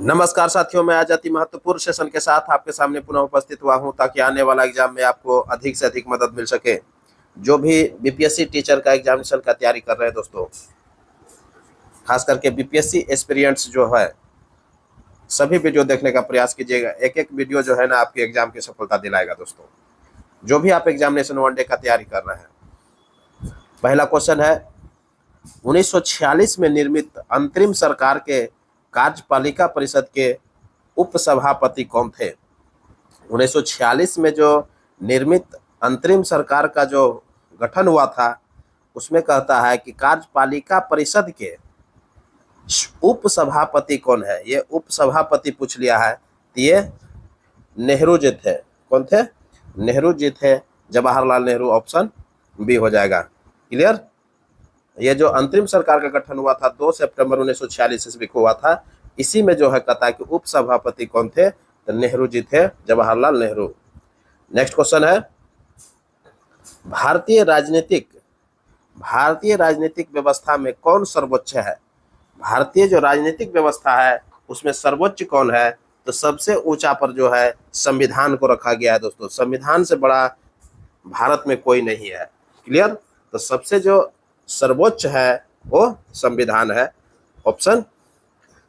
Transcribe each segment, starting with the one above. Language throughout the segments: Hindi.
नमस्कार साथियों, मैं आज अति महत्वपूर्ण सेशन के साथ आपके सामने पुनः उपस्थित हुआ हूं ताकि आने वाला एग्जाम में आपको अधिक से अधिक मदद मिल सके। जो भी बीपीएससी टीचर का एग्जामिनेशन का तैयारी कर रहे हैं दोस्तों, खास करके बीपीएससी एस्पिरेंट्स जो है, सभी वीडियो देखने का प्रयास कीजिएगा। एक एक वीडियो जो है ना आपके एग्जाम की सफलता दिलाएगा दोस्तों। जो भी आप एग्जामिनेशन वनडे का तैयारी कर रहे हैं, पहला क्वेश्चन है 1946 में निर्मित अंतरिम सरकार के कार्यपालिका परिषद के उपसभापति कौन थे। 1946 में जो निर्मित अंतरिम सरकार का जो गठन हुआ था, उसमें कहता है कि कार्यपालिका परिषद के उपसभापति कौन है। ये उपसभापति पूछ लिया है, तो ये नेहरू जी थे। कौन थे? नेहरू जी थे, जवाहरलाल नेहरू। ऑप्शन बी हो जाएगा। क्लियर? ये जो अंतरिम सरकार का गठन हुआ था 2 सितंबर 1946 ईस्वी को हुआ था। इसी में जो है कहता है कि उप सभापति कौन थे, तो नेहरू जी थे, जवाहरलाल नेहरू। नेक्स्ट क्वेश्चन है भारतीय राजनीतिक व्यवस्था में कौन सर्वोच्च है। भारतीय जो राजनीतिक व्यवस्था है उसमें सर्वोच्च कौन है, तो सबसे ऊंचा पर जो है संविधान को रखा गया है दोस्तों। संविधान से बड़ा भारत में कोई नहीं है। क्लियर? तो सबसे जो सर्वोच्च है वो संविधान है। ऑप्शन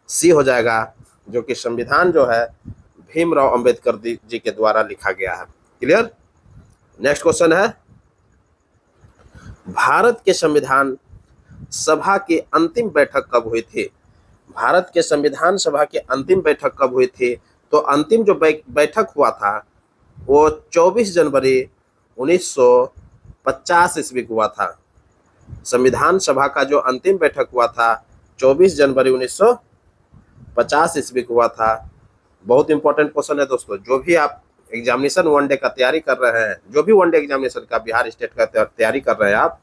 सी हो जाएगा, जो कि संविधान जो है भीमराव अंबेडकर जी के द्वारा लिखा गया है। क्लियर? नेक्स्ट क्वेश्चन है भारत के संविधान सभा की अंतिम बैठक कब हुई थी। भारत के संविधान सभा की अंतिम बैठक कब हुई थी, तो अंतिम जो बैठक हुआ था वो 24 जनवरी 1950 ईस्वी को हुआ था। संविधान सभा का जो अंतिम बैठक हुआ था 24 जनवरी 1950 ईस्वी को हुआ था। बहुत इंपॉर्टेंट क्वेश्चन है दोस्तों। जो भी आप एग्जामिनेशन वनडे का तैयारी कर रहे हैं, जो भी वनडे एग्जामिनेशन का बिहार स्टेट का तैयारी कर रहे हैं, आप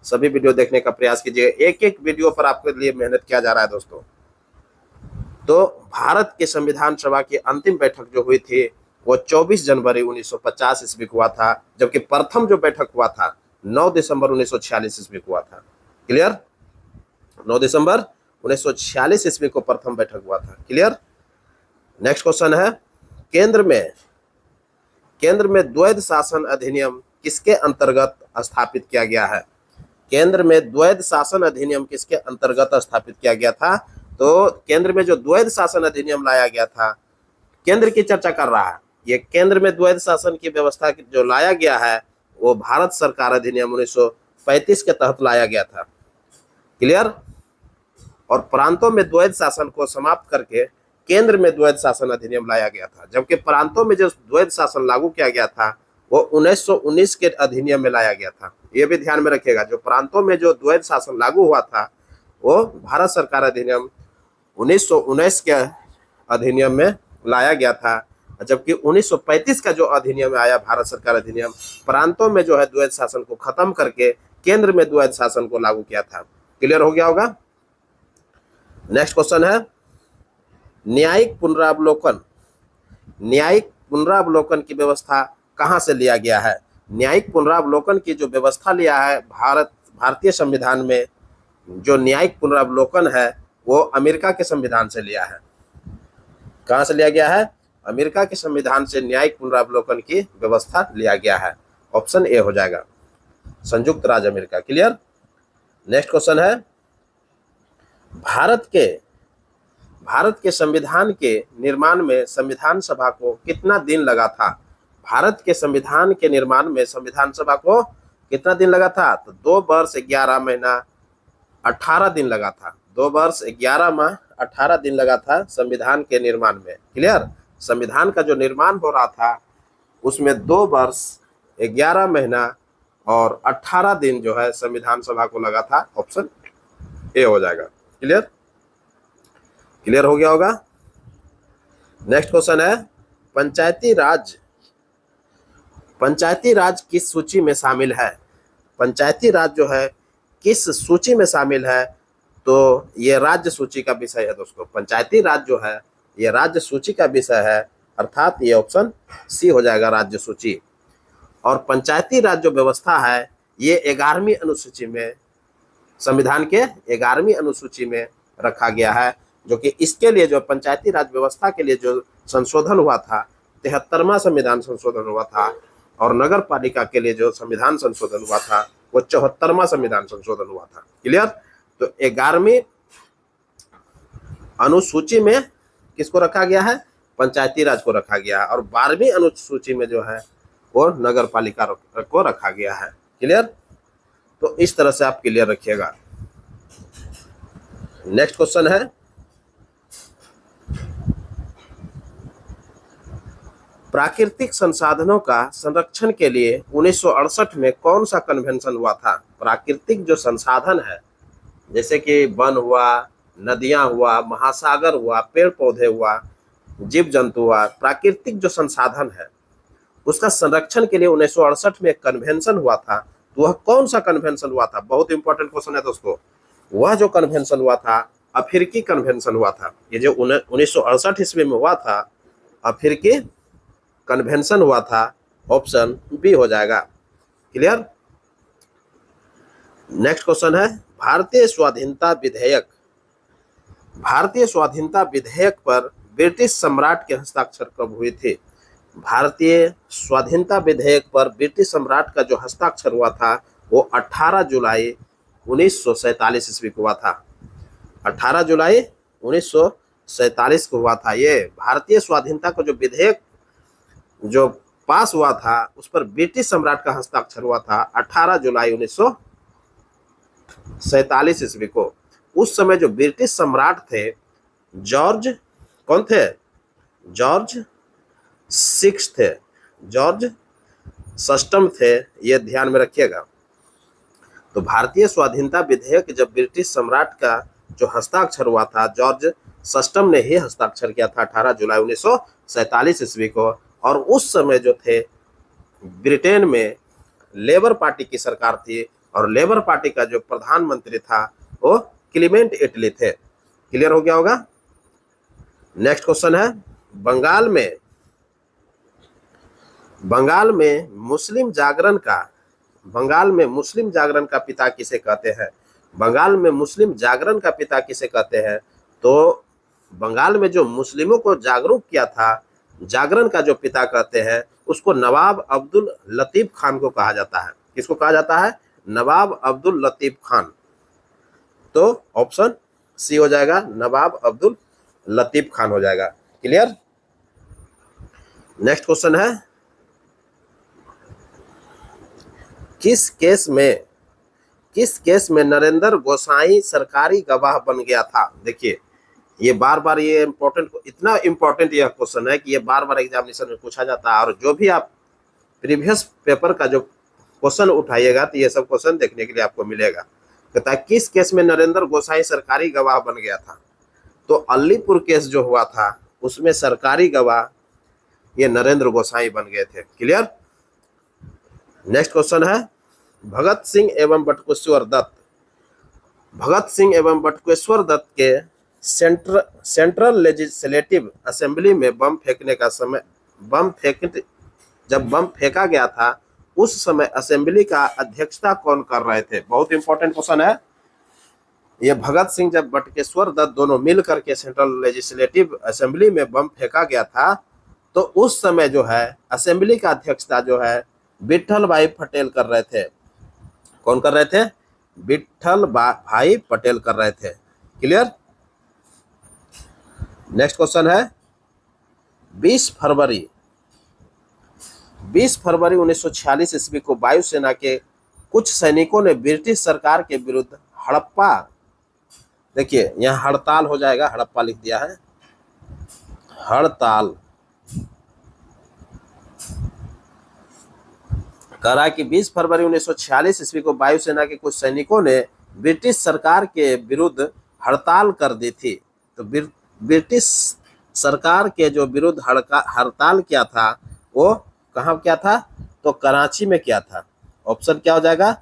सभी वीडियो देखने का प्रयास कीजिए। एक एक वीडियो पर आपके लिए मेहनत किया जा रहा है दोस्तों। तो भारत के संविधान सभा की अंतिम बैठक जो हुई थी वो 24 जनवरी 1950 ईस्वी को हुआ था, जबकि प्रथम जो बैठक हुआ था 9 दिसंबर 1946 ईस्वी को हुआ था। क्लियर? 9 दिसंबर 1946 ईस्वी को प्रथम बैठक हुआ था। क्लियर? नेक्स्ट क्वेश्चन है केंद्र में द्वैध शासन अधिनियम किसके अंतर्गत स्थापित किया गया है। केंद्र में द्वैध शासन अधिनियम किसके अंतर्गत स्थापित किया गया था, तो केंद्र में जो द्वैध शासन अधिनियम लाया गया था, केंद्र की चर्चा कर रहा है। ये केंद्र में द्वैध शासन की व्यवस्था जो लाया गया है वो भारत सरकार अधिनियम 1935 के तहत लाया गया था। क्लियर? और प्रांतों में द्वैध शासन को समाप्त करके केंद्र में द्वैध शासन अधिनियम लाया गया था, जबकि प्रांतों में जो द्वैध शासन लागू किया गया था वो 1919 के अधिनियम में लाया गया था। ये भी ध्यान में रखिएगा, जो प्रांतों में जो द्वैध शासन लागू हुआ था वो भारत सरकार अधिनियम 1919 के अधिनियम में लाया गया था, जबकि 1935 का जो अधिनियम आया भारत सरकार अधिनियम, प्रांतों में जो है द्वैध शासन को खत्म करके केंद्र में द्वैध शासन को लागू किया था। क्लियर हो गया होगा? नेक्स्ट क्वेश्चन है न्यायिक पुनरावलोकन की व्यवस्था कहां से लिया गया है। न्यायिक पुनरावलोकन की जो व्यवस्था लिया है भारतीय संविधान में, जो न्यायिक पुनरावलोकन है वो अमेरिका के संविधान से लिया है। कहां से लिया गया है? अमेरिका के संविधान से न्यायिक पुनरावलोकन की व्यवस्था लिया गया है। ऑप्शन ए हो जाएगा, संयुक्त राज्य अमेरिका। क्लियर? नेक्स्ट क्वेश्चन है भारत के संविधान के निर्माण में संविधान सभा को कितना दिन लगा था। भारत के संविधान के निर्माण में संविधान सभा को कितना दिन लगा था, तो 2 वर्ष 11 महीना 18 दिन लगा था। 2 वर्ष 11 माह 18 दिन लगा था संविधान के निर्माण में। क्लियर? संविधान का जो निर्माण हो रहा था उसमें 2 वर्ष 11 महीना और 18 दिन जो है संविधान सभा को लगा था। ऑप्शन ए हो जाएगा। क्लियर? क्लियर हो गया होगा? नेक्स्ट क्वेश्चन है पंचायती राज किस सूची में शामिल है। पंचायती राज जो है किस सूची में शामिल है, तो ये राज्य सूची का विषय है दोस्तों। पंचायती राज जो है ये राज्य सूची का विषय है, अर्थात ये ऑप्शन सी हो जाएगा, राज्य सूची। और पंचायती राज जो व्यवस्था है ये 11वीं अनुसूची में, संविधान के 11वीं अनुसूची में रखा गया है। जो कि इसके लिए जो पंचायती राज व्यवस्था के लिए जो संशोधन हुआ था, 73वां संविधान संशोधन हुआ था, और नगर पालिका के लिए जो संविधान संशोधन हुआ था वो 74वां संविधान संशोधन हुआ था। क्लियर। तो 11वीं अनुसूची में किसको रखा गया है? पंचायती राज को रखा गया है, और 12वीं अनुसूची में जो है वो नगर पालिका को रखा गया है। क्लियर। तो इस तरह से आप क्लियर रखिएगा। नेक्स्ट क्वेश्चन है, प्राकृतिक संसाधनों का संरक्षण के लिए 1968 में कौन सा कन्वेंशन हुआ था? प्राकृतिक जो संसाधन है, जैसे कि वन हुआ, नदियां हुआ, महासागर हुआ, पेड़ पौधे हुआ, जीव जंतु हुआ, प्राकृतिक जो संसाधन है उसका संरक्षण के लिए 1968 में एक कन्वेंशन हुआ था। तो वह कौन सा कन्वेंशन हुआ था? बहुत इंपॉर्टेंट क्वेश्चन है दोस्तों। वह जो कन्वेंशन हुआ था, अफ्रीकी कन्वेंशन हुआ था। ये जो 1968 ईस्वी में हुआ था, अफ्रीकी कन्वेंशन हुआ था। ऑप्शन बी हो जाएगा। क्लियर। नेक्स्ट क्वेश्चन है, भारतीय स्वाधीनता विधेयक। भारतीय स्वाधीनता विधेयक पर ब्रिटिश सम्राट के हस्ताक्षर कब हुए थे? भारतीय स्वाधीनता विधेयक पर ब्रिटिश सम्राट का जो हस्ताक्षर हुआ था वो 18 जुलाई 1947 ईस्वी को हुआ था। 18 जुलाई 1947 को हुआ था। ये भारतीय स्वाधीनता का जो विधेयक जो पास हुआ था उस पर ब्रिटिश सम्राट का हस्ताक्षर हुआ था 18 जुलाई 1947 ईस्वी को। उस समय जो ब्रिटिश सम्राट थे, जॉर्ज कौन थे? जॉर्ज 6 थे, जॉर्ज 6 थे। ये ध्यान में रखिएगा। तो भारतीय स्वाधीनता विधेयक जब ब्रिटिश सम्राट का जो हस्ताक्षर हुआ था, जॉर्ज 6 ने ही हस्ताक्षर किया था 18 जुलाई 1947 ईस्वी को। और उस समय जो थे ब्रिटेन में लेबर पार्टी की सरकार थी, और लेबर पार्टी का जो प्रधानमंत्री था वो क्लीमेंट एटली थे। क्लियर हो गया होगा। नेक्स्ट क्वेश्चन है, बंगाल में मुस्लिम जागरण का पिता किसे कहते हैं? बंगाल में मुस्लिम जागरण का पिता किसे कहते हैं? तो बंगाल में जो मुस्लिमों को जागरूक किया था, जागरण का जो पिता कहते हैं उसको नवाब अब्दुल लतीफ खान को कहा जाता है। किसको कहा जाता है? नवाब अब्दुल लतीफ खान। तो ऑप्शन सी हो जाएगा, नवाब अब्दुल लतीफ खान हो जाएगा। क्लियर। नेक्स्ट क्वेश्चन है, किस केस में नरेंद्र गोसाई सरकारी गवाह बन गया था? देखिए ये बार बार ये इम्पोर्टेंट, इतना इम्पोर्टेंट यह क्वेश्चन है कि ये बार बार एग्जामिनेशन में पूछा जाता है। और जो भी आप प्रीवियस पेपर का जो क्वेश्चन उठाइएगा तो ये सब क्वेश्चन देखने के लिए आपको मिलेगा। कहता है किस केस में नरेंद्र गोसाई सरकारी गवाह बन गया था? तो अलीपुर केस जो हुआ था उसमें सरकारी गवाह ये नरेंद्र गोसाई बन गए थे। क्लियर। नेक्स्ट क्वेश्चन है, भगत सिंह एवं बटुकेश्वर दत्त के सेंट्रल लेजिस्लेटिव असेंबली में जब बम फेंका गया था उस समय असेंबली का अध्यक्षता कौन कर रहे थे? बहुत इंपॉर्टेंट क्वेश्चन है ये। भगत सिंह जब बटुकेश्वर दत्त दोनों मिल करके सेंट्रल लेजिस्लेटिव असेंबली में बम फेंका गया था तो उस समय जो है असेंबली का अध्यक्षता जो है विट्ठल भाई पटेल कर रहे थे। कौन कर रहे थे? विट्ठल भाई पटेल कर रहे थे। क्लियर। नेक्स्ट क्वेश्चन है, 20 फरवरी 1946 ईस्वी को वायुसेना के कुछ सैनिकों ने ब्रिटिश सरकार के विरुद्ध हड़प्पा, देखिए यहाँ हड़ताल हो जाएगा, हड़प्पा लिख दिया है, हड़ताल करा कि 20 फरवरी 1946 ईस्वी को वायुसेना के कुछ सैनिकों ने ब्रिटिश सरकार के विरुद्ध हड़ताल कर दी थी। तो ब्रिटिश सरकार के जो विरुद्ध हड़ताल किया था वो कहाँ किया था? तो कराची में किया था। ऑप्शन क्या हो जाएगा?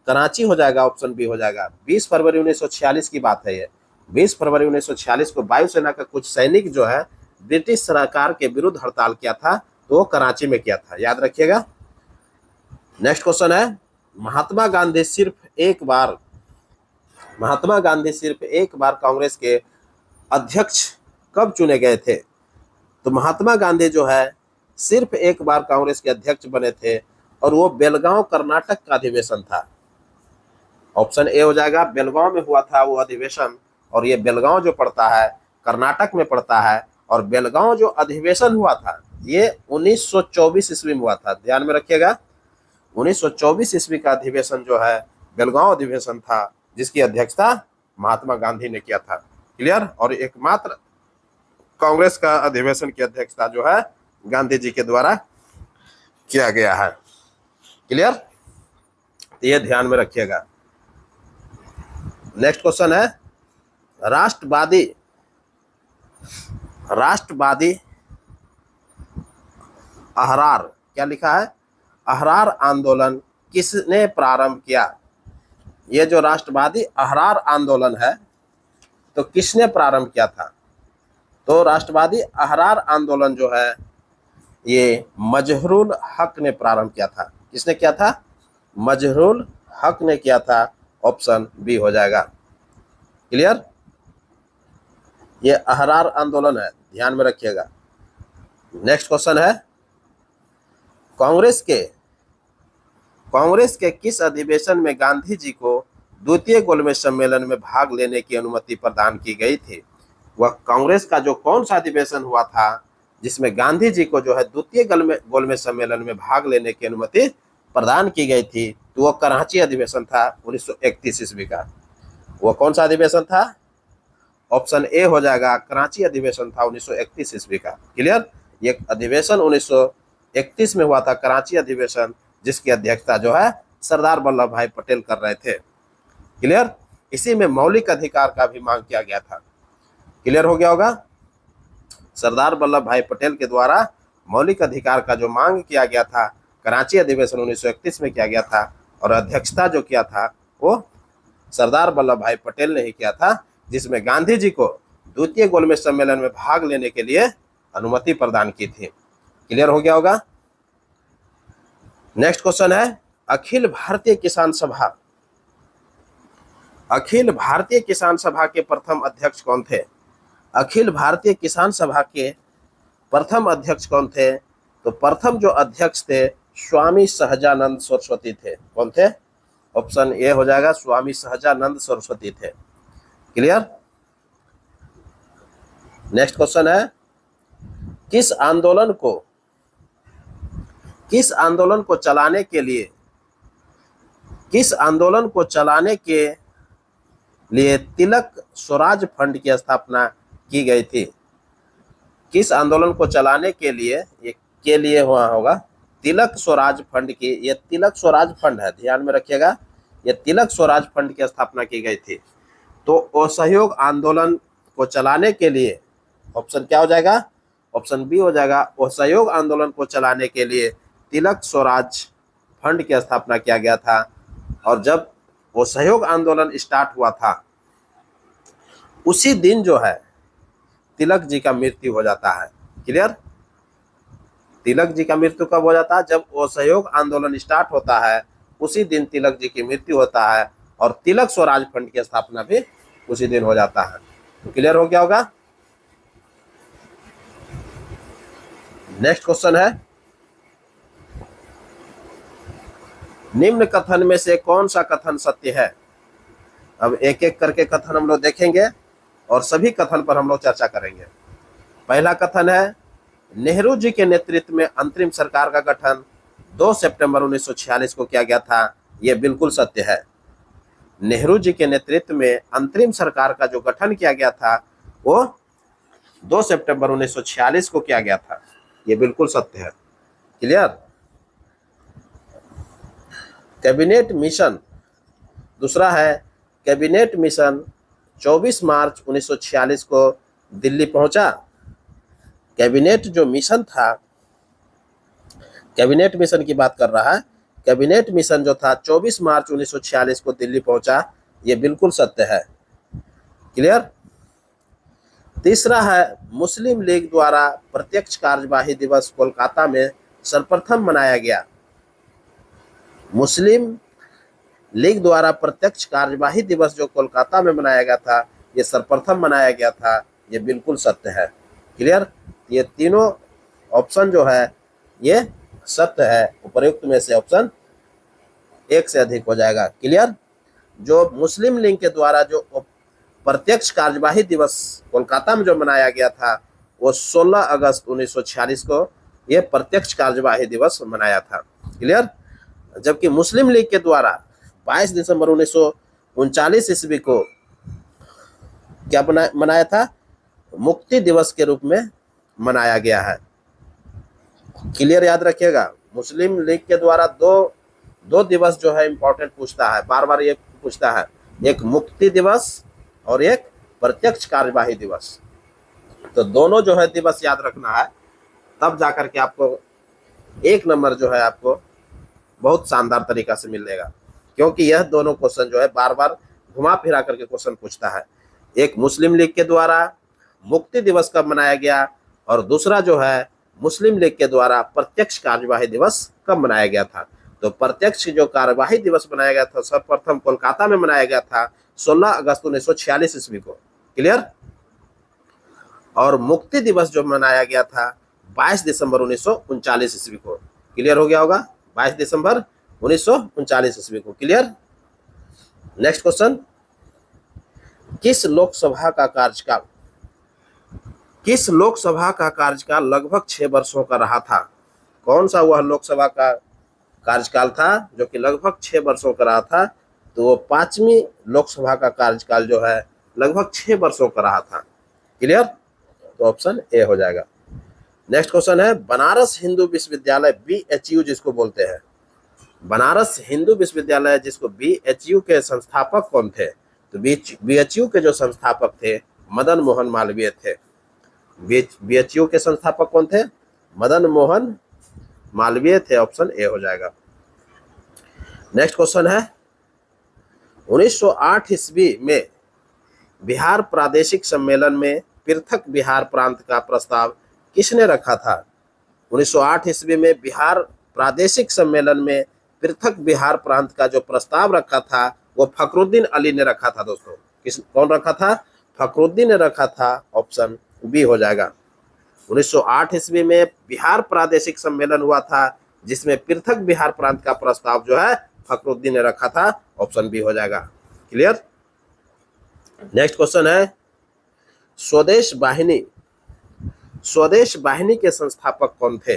कराची हो जाएगा। ऑप्शन बी हो जाएगा। 20 फरवरी 1946 की बात है ये। 20 फरवरी 1946 को वायुसेना का कुछ सैनिक जो है ब्रिटिश सरकार के विरुद्ध हड़ताल किया था, तो वो कराची में किया था, याद रखिएगा। नेक्स्ट क्वेश्चन है, महात्मा गांधी सिर्फ एक बार कांग्रेस के अध्यक्ष कब चुने गए थे? तो महात्मा गांधी जो है सिर्फ एक बार कांग्रेस के अध्यक्ष बने थे और वो बेलगांव कर्नाटक का अधिवेशन था। ऑप्शन ए हो जाएगा, बेलगांव में हुआ था वो अधिवेशन। और ये बेलगांव जो पड़ता है कर्नाटक में पड़ता है, और बेलगांव जो अधिवेशन हुआ था ये 1924 ईस्वी में हुआ था। ध्यान में रखिएगा, 1924 ईस्वी का अधिवेशन जो है बेलगांव अधिवेशन था, जिसकी अध्यक्षता महात्मा गांधी ने किया था। क्लियर? और एकमात्र कांग्रेस का अधिवेशन की अध्यक्षता जो है गांधी जी के द्वारा किया गया है। क्लियर? तो ये ध्यान में रखिएगा। नेक्स्ट क्वेश्चन है, राष्ट्रवादी अहरार, क्या लिखा है? अहरार आंदोलन किसने प्रारंभ किया? ये जो राष्ट्रवादी अहरार आंदोलन है तो किसने प्रारंभ किया था? तो राष्ट्रवादी अहरार आंदोलन जो है ये मजहरूल हक ने प्रारंभ किया था। किसने किया था? मजहरूल हक ने किया था। ऑप्शन बी हो जाएगा। क्लियर? ये अहरार आंदोलन है, ध्यान में रखिएगा। नेक्स्ट क्वेश्चन है, कांग्रेस के किस अधिवेशन में गांधी जी को द्वितीय गोलमेज सम्मेलन में भाग लेने की अनुमति प्रदान की गई थी? वह कांग्रेस का जो कौन सा अधिवेशन हुआ था जिसमें गांधी जी को जो है द्वितीय गोलमेज सम्मेलन में भाग लेने की अनुमति प्रदान की गई थी? तो वह कराची अधिवेशन था 1931 ईस्वी का। वह कौन सा अधिवेशन था? ऑप्शन ए हो जाएगा, कराची अधिवेशन था 1931 ईस्वी का। क्लियर? ये अधिवेशन 1931 में हुआ था, कराची अधिवेशन, जिसकी अध्यक्षता जो है सरदार वल्लभ भाई पटेल कर रहे थे। क्लियर? इसी में मौलिक अधिकार का भी मांग किया गया था। क्लियर हो गया होगा? सरदार वल्लभ भाई पटेल के द्वारा मौलिक अधिकार का जो मांग किया गया था कराची अधिवेशन 1931 में किया गया था, और अध्यक्षता जो किया था वो सरदार वल्लभ भाई पटेल ने ही किया था, जिसमें गांधी जी को द्वितीय गोलमेज सम्मेलन में भाग लेने के लिए अनुमति प्रदान की थी। क्लियर हो गया होगा? नेक्स्ट क्वेश्चन है, अखिल भारतीय किसान सभा के प्रथम अध्यक्ष कौन थे? अखिल भारतीय किसान सभा के प्रथम अध्यक्ष कौन थे? तो प्रथम जो अध्यक्ष थे स्वामी सहजानंद सरस्वती थे। कौन थे? ऑप्शन ए हो जाएगा, स्वामी सहजानंद सरस्वती थे। क्लियर? नेक्स्ट क्वेश्चन है, किस आंदोलन को चलाने के लिए तिलक स्वराज फंड की स्थापना की गई थी? किस आंदोलन को चलाने के लिए हुआ होगा तिलक स्वराज फंड की? ये तिलक स्वराज फंड है, ध्यान में रखिएगा, ये तिलक स्वराज फंड की स्थापना की गई थी। तो असहयोग आंदोलन को चलाने के लिए ऑप्शन क्या हो जाएगा? ऑप्शन बी हो जाएगा, असहयोग आंदोलन को चलाने के लिए तिलक स्वराज फंड की स्थापना किया गया था। और जब असहयोग आंदोलन स्टार्ट हुआ था उसी दिन जो है तिलक जी का मृत्यु हो जाता है। क्लियर? तिलक जी का मृत्यु कब हो जाता है? जब असहयोग आंदोलन स्टार्ट होता है उसी दिन तिलक जी की मृत्यु होता है, और तिलक स्वराज फंड की स्थापना भी उसी दिन हो जाता है। तो क्लियर हो गया होगा? नेक्स्ट क्वेश्चन है, निम्न कथन में से कौन सा कथन सत्य है? अब एक एक करके कथन हम लोग देखेंगे और सभी कथन पर हम लोग चर्चा करेंगे। पहला कथन है, नेहरू जी के नेतृत्व में अंतरिम सरकार का गठन 2 सितंबर 1946 को किया गया था। यह बिल्कुल सत्य है। नेहरू जी के नेतृत्व में अंतरिम सरकार का जो गठन किया गया था वो 2 सितंबर 1946 को किया गया था। यह बिल्कुल सत्य है। क्लियर? कैबिनेट मिशन, दूसरा है कैबिनेट मिशन 24 मार्च 1946 को दिल्ली पहुंचा। कैबिनेट जो मिशन था, कैबिनेट मिशन की बात कर रहा है, कैबिनेट मिशन जो था 24 मार्च 1946 को दिल्ली पहुंचा। ये बिल्कुल सत्य है। क्लियर? तीसरा है, मुस्लिम लीग द्वारा प्रत्यक्ष कार्यवाही दिवस कोलकाता में सर्वप्रथम मनाया गया। मुस्लिम लीग द्वारा प्रत्यक्ष कार्यवाही दिवस जो कोलकाता में मनाया गया था, ये सर्वप्रथम मनाया गया था। ये बिल्कुल सत्य है। क्लियर? ये तीनों ऑप्शन जो है ये सत्य है। उपर्युक्त में से ऑप्शन एक से अधिक हो जाएगा। क्लियर? जो मुस्लिम लीग के द्वारा जो प्रत्यक्ष कार्यवाही दिवस कोलकाता में जो मनाया गया था वो 16 अगस्त 1946 को ये प्रत्यक्ष कार्यवाही दिवस मनाया था। क्लियर? जबकि मुस्लिम लीग के द्वारा 22 दिसंबर 1939 ईस्वी को क्या मनाया था? मुक्ति दिवस के रूप में मनाया गया है। क्लियर? याद रखिएगा, मुस्लिम लीग के द्वारा दो दिवस जो है इंपॉर्टेंट पूछता है, बार बार ये पूछता है, एक मुक्ति दिवस और एक प्रत्यक्ष कार्यवाही दिवस। तो दोनों जो है दिवस याद रखना है, तब जाकर के आपको एक नंबर जो है आपको बहुत शानदार तरीका से मिलेगा। क्योंकि यह दोनों क्वेश्चन जो है बार बार घुमा फिरा करके क्वेश्चन पूछता है। एक मुस्लिम लीग के द्वारा मुक्ति दिवस कब मनाया गया और दूसरा जो है मुस्लिम लीग के द्वारा प्रत्यक्ष कार्यवाही दिवस कब मनाया गया था। तो प्रत्यक्ष जो कार्यवाही दिवस मनाया गया था सर्वप्रथम कोलकाता में मनाया गया था 16 अगस्त 1946 ईस्वी को। क्लियर? और मुक्ति दिवस जो मनाया गया था 22 दिसंबर 1939 ईस्वी को। क्लियर हो गया होगा? 22 दिसंबर 1939 ईस्वी को। क्लियर? नेक्स्ट क्वेश्चन, किस लोकसभा का कार्यकाल लगभग 6 वर्षों का रहा था? कौन सा वह लोकसभा का कार्यकाल था जो कि लगभग 6 वर्षों का रहा था? तो वो 5वीं लोकसभा का कार्यकाल जो है लगभग 6 वर्षों का रहा था। क्लियर? तो ऑप्शन ए हो जाएगा। नेक्स्ट क्वेश्चन है, बनारस हिंदू विश्वविद्यालय BHU जिसको बोलते हैं, बनारस हिंदू विश्वविद्यालय जिसको BHU के संस्थापक कौन थे? तो BHU के जो संस्थापक थे मदन मोहन मालवीय थे। BHU के संस्थापक कौन थे? मदन मोहन मालवीय थे। ऑप्शन ए हो जाएगा। नेक्स्ट क्वेश्चन है, 1908 ईस्वी में बिहार प्रादेशिक सम्मेलन में पृथक बिहार प्रांत का प्रस्ताव किसने रखा था? 1908 ईस्वी में बिहार प्रादेशिक सम्मेलन में पृथक बिहार प्रांत का जो प्रस्ताव रखा था वो फखरुद्दीन अली ने रखा था। दोस्तों कौन रखा था? फखरुद्दीन ने रखा था। ऑप्शन बी हो जाएगा। 1908 ईस्वी में बिहार प्रादेशिक सम्मेलन हुआ था जिसमें पृथक बिहार प्रांत का प्रस्ताव जो है फखरुद्दीन ने रखा था। ऑप्शन बी हो जाएगा। क्लियर? नेक्स्ट क्वेश्चन है, स्वदेश वाहिनी के संस्थापक कौन थे?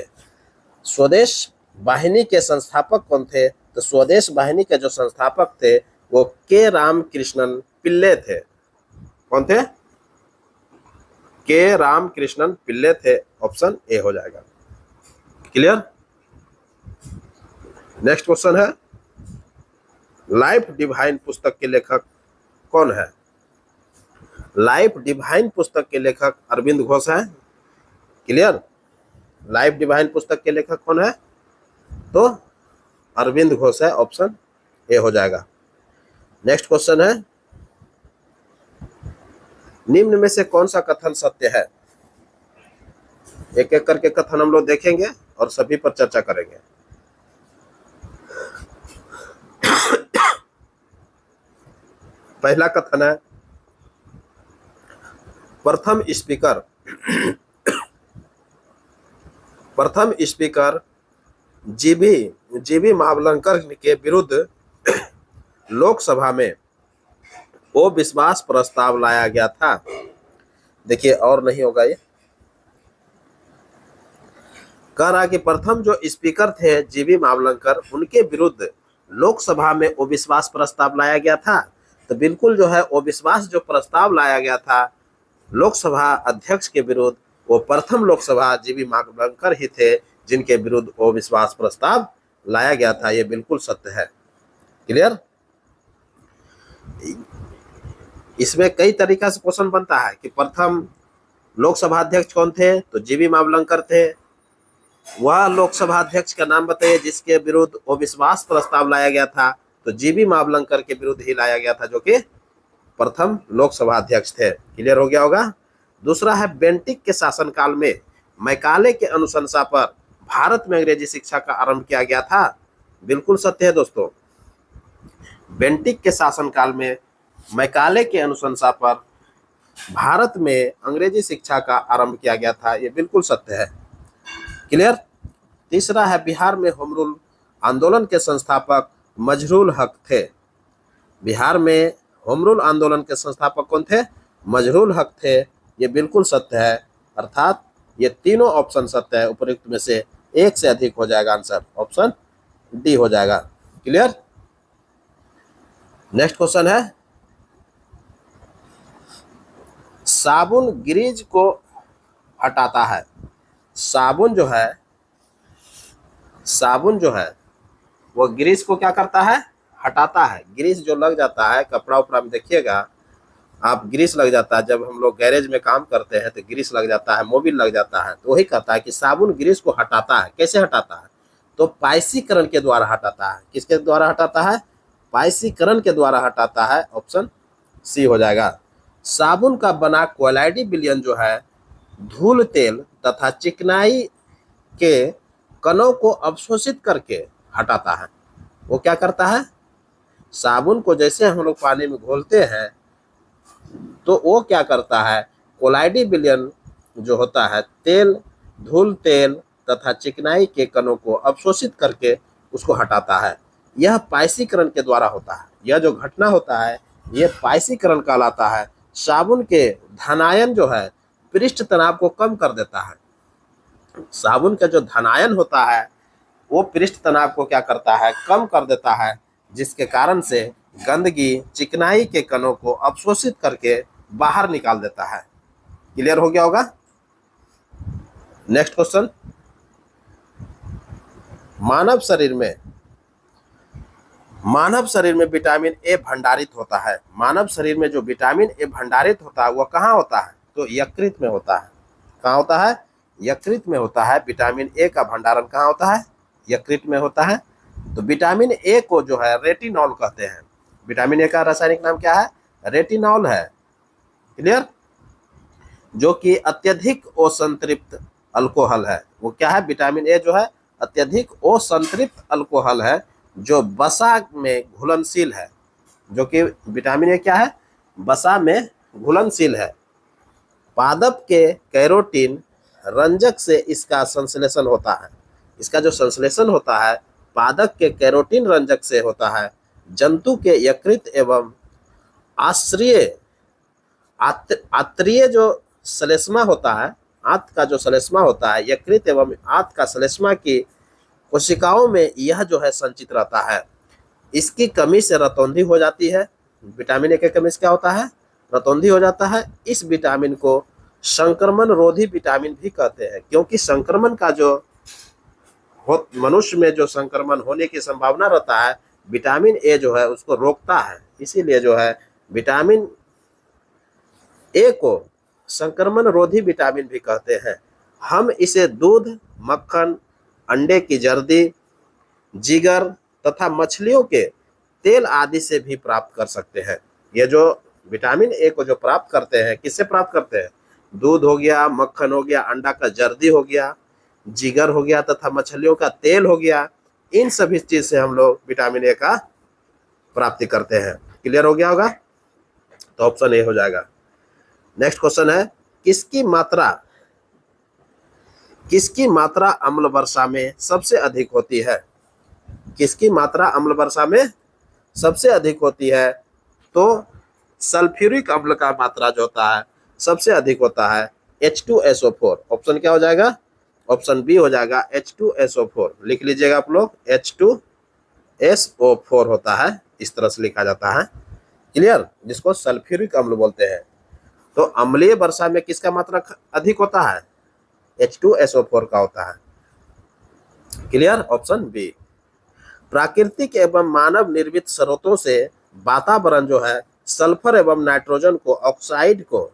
स्वदेश वाहिनी के संस्थापक कौन थे? तो स्वदेश वाहिनी के जो संस्थापक थे वो के रामकृष्णन पिल्ले थे। कौन थे? के रामकृष्णन पिल्ले थे। ऑप्शन ए हो जाएगा। क्लियर? नेक्स्ट क्वेश्चन है, लाइफ डिवाइन पुस्तक के लेखक कौन है? लाइफ डिवाइन पुस्तक के लेखक अरविंद घोष है। क्लियर? लाइफ डिवाइन पुस्तक के लेखक कौन है? तो अरविंद घोष है। ऑप्शन ए हो जाएगा। नेक्स्ट क्वेश्चन है, निम्न में से कौन सा कथन सत्य है? एक एक करके कथन हम लोग देखेंगे और सभी पर चर्चा करेंगे। पहला कथन है, प्रथम स्पीकर जीबी महाबलंकर के विरुद्ध लोकसभा में अविश्वास प्रस्ताव लाया गया था। देखिए और नहीं होगा, ये कह रहा कि प्रथम जो स्पीकर थे जीबी महाबलंकर उनके विरुद्ध लोकसभा में अविश्वास प्रस्ताव लाया गया था। तो बिल्कुल जो है अविश्वास जो प्रस्ताव लाया गया था लोकसभा अध्यक्ष के विरुद्ध, वो प्रथम लोकसभा जीबी महाबलंकर ही थे जिनके विरुद्ध अविश्वास प्रस्ताव लाया गया था। ये बिल्कुल सत्य है। क्लियर? इसमें कई तरीका से क्वेश्चन बनता है कि प्रथम लोकसभा अध्यक्ष कौन थे? तो जीबी महाबलंकर थे। वह लोकसभा अध्यक्ष का नाम बताइए जिसके विरुद्ध अविश्वास प्रस्ताव लाया गया था। तो जीबी महाबलंकर के विरुद्ध ही लाया गया था जो कि प्रथम लोकसभा अध्यक्ष थे। क्लियर हो गया होगा। दूसरा है, बेंटिक के शासनकाल में मैकाले के अनुशंसा पर भारत में अंग्रेजी शिक्षा का आरंभ किया गया था। बिल्कुल सत्य है दोस्तों। बेंटिक के शासनकाल में मैकाले के अनुशंसा पर भारत में अंग्रेजी शिक्षा का आरंभ किया गया था। ये बिल्कुल सत्य है। क्लियर। तीसरा है बिहार में होम रूल आंदोलन के संस्थापक मजहरूल हक थे। बिहार में होम रूल आंदोलन के संस्थापक कौन थे? मजहरूल हक थे। ये बिल्कुल सत्य है। अर्थात ये तीनों ऑप्शन सत्य है। उपरोक्त में से एक से अधिक हो जाएगा आंसर, ऑप्शन डी हो जाएगा। क्लियर। नेक्स्ट क्वेश्चन है, साबुन ग्रीज को हटाता है। साबुन जो है वो ग्रीस को क्या करता है? हटाता है। ग्रीस जो लग जाता है कपड़ा उपड़ा में, देखिएगा आप, ग्रीस लग जाता है। जब हम लोग गैरेज में काम करते हैं तो ग्रीस लग जाता है, मोबिल लग जाता है। तो वही कहता है कि साबुन ग्रीस को हटाता है। कैसे हटाता है? तो पाइसीकरण के द्वारा हटाता है। किसके द्वारा हटाता है? पाइसीकरण के द्वारा हटाता है। ऑप्शन सी हो जाएगा। साबुन का बना क्लोराइड विलयन जो है धूल, तेल तथा चिकनाई के कणों को अवशोषित करके हटाता है। वो क्या करता है? साबुन को जैसे हम लोग पानी में घोलते हैं तो वो क्या करता है? क्लोराइड विलयन जो होता है, तेल, धूल, तेल तथा चिकनाई के कणों को अवशोषित करके उसको हटाता है। यह पाइसीकरण के द्वारा होता है। यह जो घटना होता है यह पाइसीकरण कहलाता है। साबुन के धनायन जो है पृष्ठ तनाव को कम कर देता है। साबुन का जो धनायन होता है वो पृष्ठ तनाव को क्या करता है? कम कर देता है, जिसके कारण से गंदगी, चिकनाई के कणों को अवशोषित करके बाहर निकाल देता है। क्लियर हो गया होगा। नेक्स्ट क्वेश्चन, मानव शरीर में विटामिन ए भंडारित होता है। मानव शरीर में जो विटामिन ए भंडारित होता है वो कहाँ होता है? तो यकृत में होता है। कहाँ होता है? यकृत में होता है। विटामिन ए का भंडारण कहाँ होता है? यकृत में होता है। तो विटामिन ए को जो है रेटिनॉल कहते हैं। विटामिन ए का रासायनिक नाम क्या है? रेटिनॉल है। क्लियर। जो कि अत्यधिक असंतृप्त अल्कोहल है। वो क्या है? विटामिन ए जो है अत्यधिक असंतृप्त अल्कोहल है जो वसा में घुलनशील है। जो कि विटामिन ए क्या है? वसा में घुलनशील है। पादप के कैरोटीन रंजक से इसका संश्लेषण होता है। इसका जो संश्लेषण होता है पादप के कैरोटीन रंजक से होता है। जंतु के यकृत एवं आत्रीय जो श्लेष्मा होता है, आंत का जो श्लेष्मा होता है, यकृत एवं आंत का श्लेष्मा की कोशिकाओं में यह जो है संचित रहता है। इसकी कमी से रतौंधी हो जाती है। विटामिन ए की कमी से क्या होता है? रतौंधी हो जाता है। इस विटामिन को संक्रमण रोधी विटामिन भी कहते हैं, क्योंकि संक्रमण का जो मनुष्य में जो संक्रमण होने की संभावना रहता है विटामिन ए जो है उसको रोकता है। इसीलिए जो है विटामिन ए को संक्रमण रोधी विटामिन भी कहते हैं। हम इसे दूध, मक्खन, अंडे की जर्दी, जिगर तथा मछलियों के तेल आदि से भी प्राप्त कर सकते हैं। ये जो विटामिन ए को जो प्राप्त करते हैं, किससे प्राप्त करते हैं? दूध हो गया, मक्खन हो गया, अंडा का जर्दी हो गया, जिगर हो गया तथा मछलियों का तेल हो गया। इन सभी चीज से हम लोग विटामिन ए का प्राप्ति करते हैं। क्लियर हो गया होगा। तो ऑप्शन ए हो जाएगा। नेक्स्ट क्वेश्चन है, किसकी मात्रा अम्ल वर्षा में सबसे अधिक होती है? किसकी मात्रा अम्ल वर्षा में सबसे अधिक होती है? तो सल्फ्यूरिक अम्ल का मात्रा जो होता है सबसे अधिक होता है H2SO4। ऑप्शन क्या हो जाएगा? ऑप्शन बी हो जाएगा H2SO4। लिख लीजिएगा आप लोग, H2SO4 होता है, इस तरह से लिखा जाता है। क्लियर। जिसको सल्फ्यूरिक अम्ल बोलते हैं। तो अम्लीय वर्षा में किसका मात्रा अधिक होता है? H2SO4 का होता है। क्लियर। Option B. प्राकृतिक एवं मानव निर्मित स्रोतों से वातावरण जो है सल्फर एवं नाइट्रोजन को ऑक्साइड को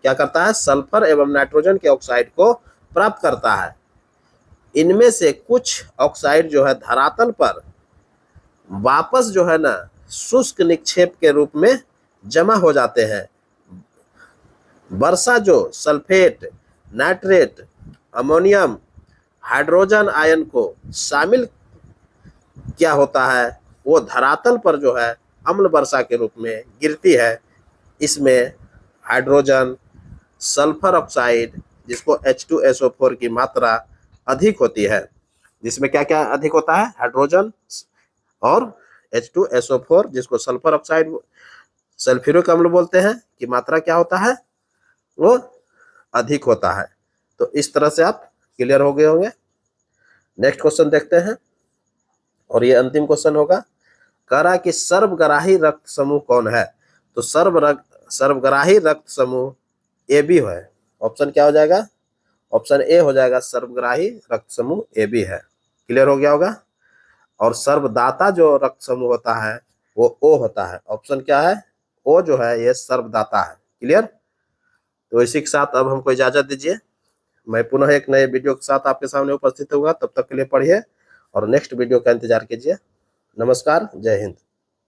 क्या करता है? सल्फर एवं नाइट्रोजन के ऑक्साइड को प्राप्त करता है। इनमें से कुछ ऑक्साइड जो है धरातल पर वापस जो है ना शुष्क निक्षेप के रूप में जमा हो जाते हैं। वर्षा जो sulphate, nitrate, ammonium, hydrogen ion को शामिल क्या होता है? वो धरातल पर जो है अम्ल वर्षा के रूप में गिरती है। इसमें हाइड्रोजन, सल्फर ऑक्साइड जिसको H2SO4 की मात्रा अधिक होती है, जिसमें क्या क्या अधिक होता है, हाइड्रोजन और H2SO4 जिसको सल्फर ऑक्साइड सल्फ्यूरिक अम्ल बोलते हैं, की मात्रा क्या होता है, वो अधिक होता है। तो इस तरह से आप क्लियर हो गए होंगे। नेक्स्ट क्वेश्चन देखते हैं, और ये अंतिम क्वेश्चन होगा। कह रहा है कि सर्वग्राही रक्त समूह कौन है? तो सर्वग्राही रक्त समूह AB है। ऑप्शन क्या हो जाएगा? ऑप्शन ए हो जाएगा, सर्वग्राही रक्त समूह AB है। क्लियर हो गया होगा। और सर्वदाता जो रक्त समूह होता है वो O होता है। ऑप्शन क्या है? O जो है ये सर्वदाता है। क्लियर। तो इसी के साथ अब हमको इजाजत दीजिए। मैं पुनः एक नए वीडियो के साथ आपके सामने उपस्थित होगा। तब तक के लिए पढ़िए और नेक्स्ट वीडियो का इंतजार कीजिए। नमस्कार, जय हिंद।